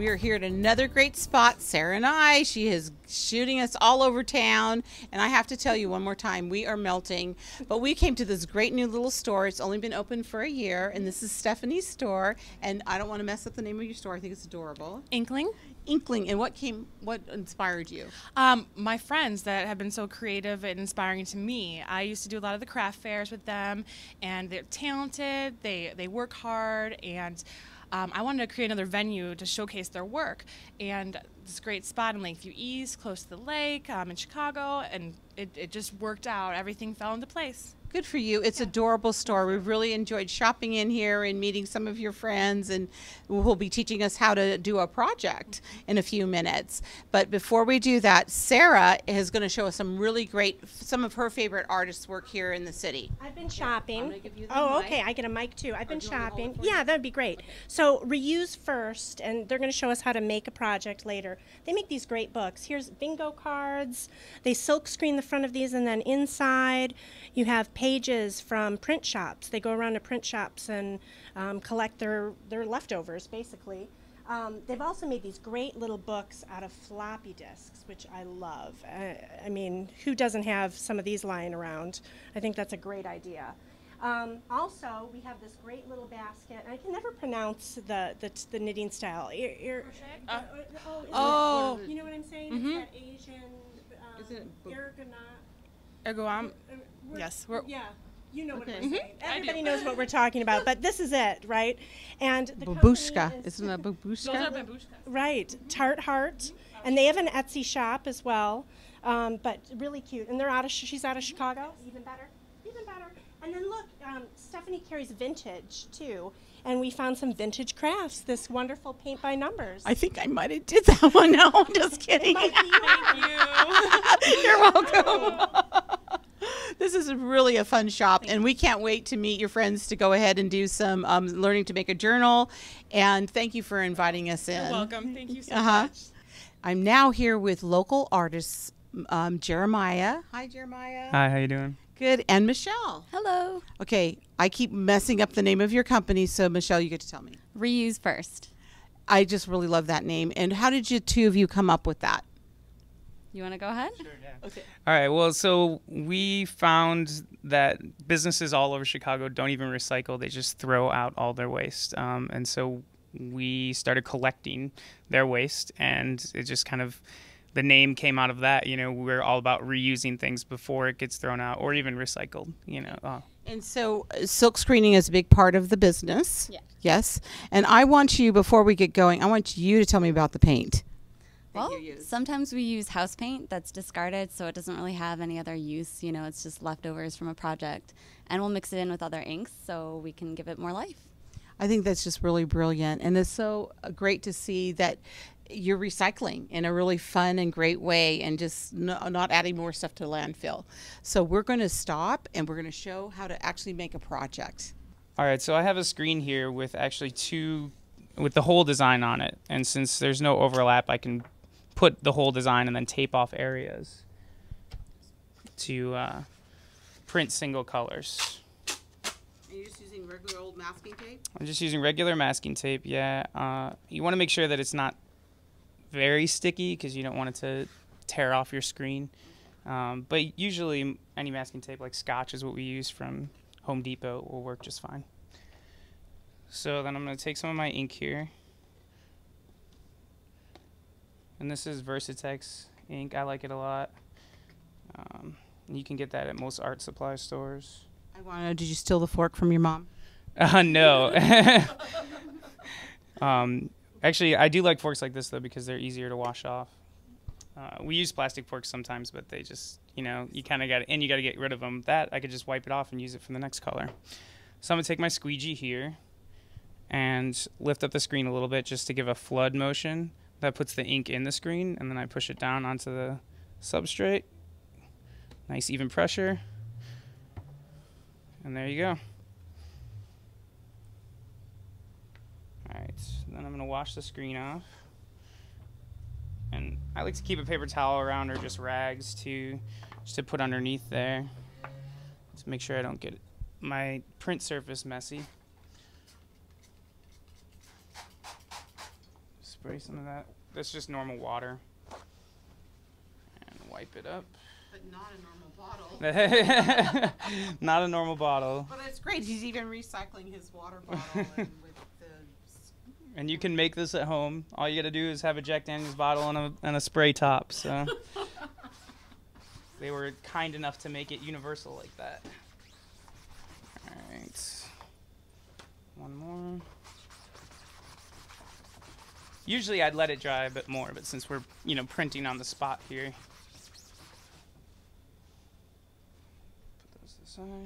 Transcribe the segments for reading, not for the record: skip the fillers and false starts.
We are here at another great spot, Sarah and she is shooting us all over town, and I have to tell you one more time, we are melting. But we came to this great new little store. It's only been open for a year, and this is Stephanie's store, and I don't want to mess up the name of your store. I think it's adorable. Inkling. Inkling. And what inspired you? My friends that have been so creative and inspiring to me. I used to do a lot of the craft fairs with them, and they're talented, they work hard, and I wanted to create another venue to showcase their work. And this great spot in Lakeview East, close to the lake, in Chicago, and it just worked out. Everything fell into place. Good for you. It's an adorable store. We've really enjoyed shopping in here and meeting some of your friends, and who'll be teaching us how to do a project in a few minutes. But before we do that, Sarah is going to show us some of her favorite artists' work here in the city. I've been shopping. I'm gonna give you the mic. Okay. I get a mic too. I've been shopping. Yeah, that'd be great. Okay. So reuse first, and they're going to show us how to make a project later. They make these great books. Here's bingo cards. They silk screen the front of these, and then inside you have pages from print shops. They go around to print shops and collect their leftovers, basically. They've also made these great little books out of floppy disks, which I love. I mean, who doesn't have some of these lying around? I think that's a great idea. Also, we have this great little basket. I can never pronounce the knitting style. You know what I'm saying? Mm-hmm. It's that Asian Ergonom. Yes. You know what Okay. we're saying. Everybody knows what we're talking about, but this is it, right? And the Babushka. company is- Isn't it a babushka? Those are babushkas. Right, Tart Heart, and they have an Etsy shop as well, but really cute. And she's out of Chicago, even better. And then look, Stephanie carries vintage too, and we found some vintage crafts. This wonderful paint by numbers. I think I might have did that one. No, I'm just kidding. Thank you. You're welcome. This is really a fun shop, and we can't wait to meet your friends to go ahead and do some learning to make a journal. And thank you for inviting us in. You're welcome. Thank you so much. I'm now here with local artists, Jeremiah. Hi, Jeremiah. Hi, how you doing? Good. And Michelle. Hello. Okay, I keep messing up the name of your company, so Michelle, you get to tell me. Reuse first. I just really love that name. And how did you two of you come up with that? You want to go ahead? Sure, yeah. Okay. All right, well, so we found that businesses all over Chicago don't even recycle. They just throw out all their waste. And so we started collecting their waste, and it just kind of, the name came out of that. You know, we're all about reusing things before it gets thrown out or even recycled, you know. And so silk screening is a big part of the business. Yeah. Yes. And I want you, before we get going, I want you to tell me about the paint. Well, sometimes we use house paint that's discarded, so it doesn't really have any other use. You know, it's just leftovers from a project. And we'll mix it in with other inks so we can give it more life. I think that's just really brilliant. And it's so great to see that you're recycling in a really fun and great way, and just not adding more stuff to landfill. So we're going to stop, and we're going to show how to actually make a project. All right, so I have a screen here with actually with the whole design on it. And since there's no overlap, I can put the whole design and then tape off areas to print single colors. Are you just using regular old masking tape? I'm just using regular masking tape, yeah. You want to make sure that it's not very sticky because you don't want it to tear off your screen. But usually any masking tape like Scotch is what we use from Home Depot will work just fine. So then I'm going to take some of my ink here. And this is Tex Ink. I like it a lot. You can get that at most art supply stores. I want to know, did you steal the fork from your mom? No. Actually, I do like forks like this, though, because they're easier to wash off. We use plastic forks sometimes, but they just, you know, you kind of got to, and you got to get rid of them. That, I could just wipe it off and use it for the next color. So I'm going to take my squeegee here and lift up the screen a little bit just to give a flood motion. That puts the ink in the screen, and then I push it down onto the substrate. Nice even pressure. And there you go. Alright, then I'm going to wash the screen off. And I like to keep a paper towel around or just rags just to put underneath there to make sure I don't get my print surface messy. Just spray some of that. That's just normal water. And wipe it up. But not a normal bottle. Not a normal bottle. But it's great. He's even recycling his water bottle and with the. And you can make this at home. All you got to do is have a Jack Daniels bottle and a spray top. So they were kind enough to make it universal like that. All right. One more. Usually I'd let it dry a bit more, but since we're, printing on the spot here. Put those aside. You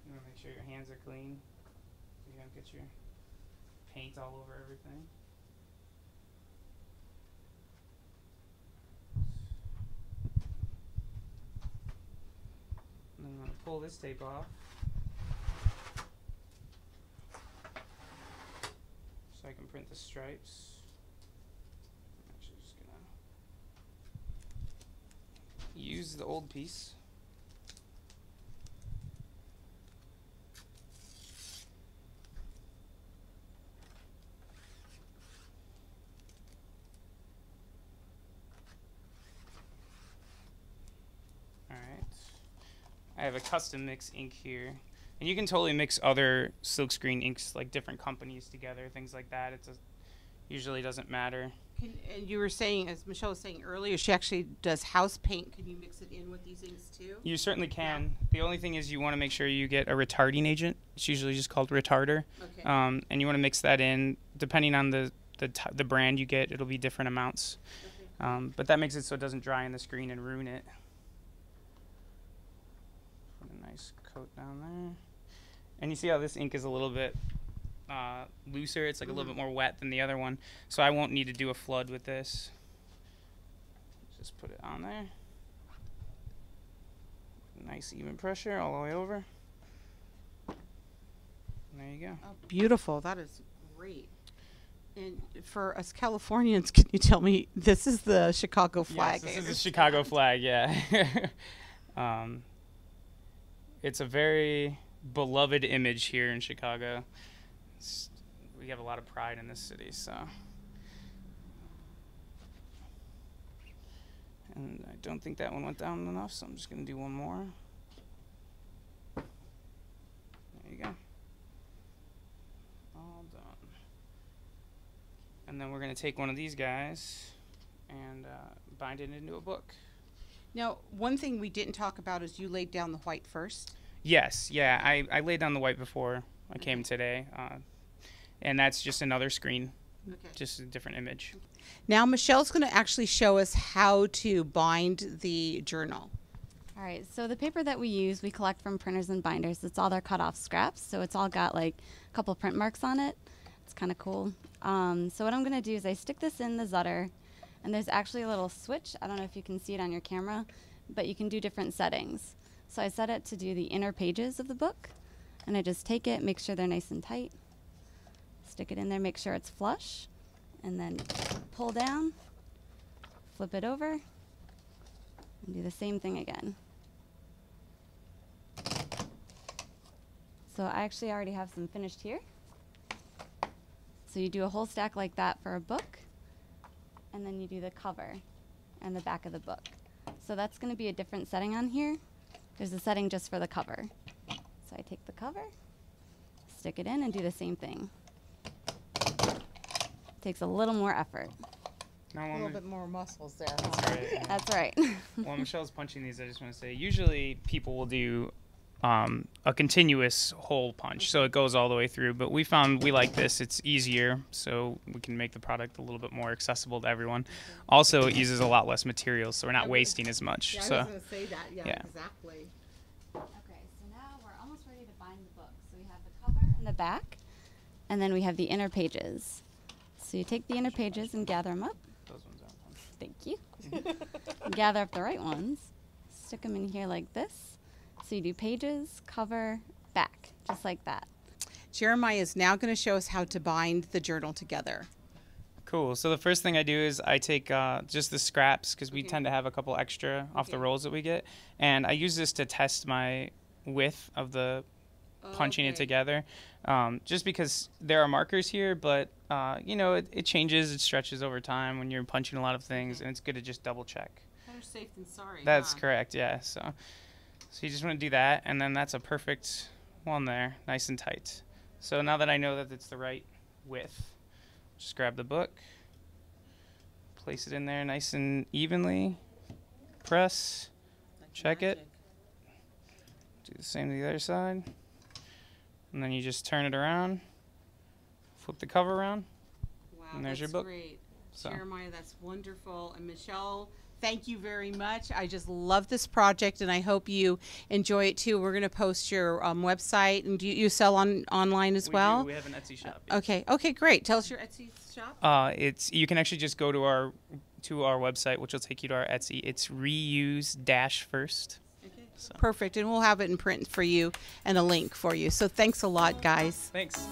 want to make sure your hands are clean so you don't get your paint all over everything. And then I'm going to pull this tape off. So I can print the stripes. I'm actually just going to use the old piece. I have a custom mix ink here, and you can totally mix other silkscreen inks, like different companies together, things like that. Usually doesn't matter. And you were saying, as Michelle was saying earlier, she actually does house paint. Can you mix it in with these inks too? You certainly can. Yeah. The only thing is you want to make sure you get a retarding agent. It's usually just called retarder. Okay. And you want to mix that in. Depending on the brand you get, it'll be different amounts. Okay. But that makes it so it doesn't dry on the screen and ruin it. Nice coat down there. And you see how this ink is a little bit looser? It's like a little bit more wet than the other one. So I won't need to do a flood with this. Just put it on there. Nice even pressure all the way over. And there you go. Oh, beautiful. That is great. And for us Californians, can you tell me, this is the Chicago flag? Yes, this is the Chicago flag, yeah. It's a very beloved image here in Chicago. We have a lot of pride in this city, so. And I don't think that one went down enough, so I'm just going to do one more. There you go. All done. And then we're going to take one of these guys and bind it into a book. Now, one thing we didn't talk about is you laid down the white first. Yes, yeah, I laid down the white before I came today, and that's just another screen, just a different image. Now, Michelle's going to actually show us how to bind the journal. All right, so the paper that we use, we collect from printers and binders. It's all their cut-off scraps, so it's all got like a couple print marks on it. It's kind of cool. So what I'm going to do is I stick this in the Zutter. And there's actually a little switch. I don't know if you can see it on your camera, but you can do different settings. So I set it to do the inner pages of the book. And I just take it, make sure they're nice and tight. Stick it in there, make sure it's flush. And then pull down, flip it over, and do the same thing again. So I actually already have some finished here. So you do a whole stack like that for a book. And then you do the cover and the back of the book. So that's going to be a different setting on here. There's a setting just for the cover. So I take the cover, stick it in, and do the same thing. Takes a little more effort. A little bit more muscles there. That's right. Yeah. That's right. While Michelle's punching these, I just want to say, usually people will do a continuous hole punch, so it goes all the way through, but we found we like this. It's easier, so we can make the product a little bit more accessible to everyone. Also, it uses a lot less materials, so we're not wasting as much. Yeah, so, I was going to say that. Yeah, exactly. Okay, so now we're almost ready to bind the book. So we have the cover and the back, and then we have the inner pages. So you take the inner pages and gather them up. those ones aren't fun. Thank you. Gather up the right ones, stick them in here like this. So you do pages, cover, back, just like that. Jeremiah is now going to show us how to bind the journal together. Cool. So the first thing I do is I take just the scraps, because we tend to have a couple extra off the rolls that we get, and I use this to test my width of the punching it together, just because there are markers here, but You know, it changes, it stretches over time when you're punching a lot of things, and it's good to just double check. Better safe than sorry. That's correct, yeah. So you just want to do that, and then that's a perfect one there, nice and tight. So now that I know that it's the right width, just grab the book, place it in there nice and evenly, press, check it, do the same to the other side, and then you just turn it around, flip the cover around, Wow, and there's that's your book. Great. So. Jeremiah, that's wonderful. And Michelle, thank you very much. I just love this project, and I hope you enjoy it too. We're going to post your website, and do you sell online as well? We have an Etsy shop. Yes. Okay, great. Tell us your Etsy shop. You can actually just go to our website, which will take you to our Etsy. It's reuse-first. Okay. So. Perfect, and we'll have it in print for you and a link for you. So thanks a lot, guys. Thanks.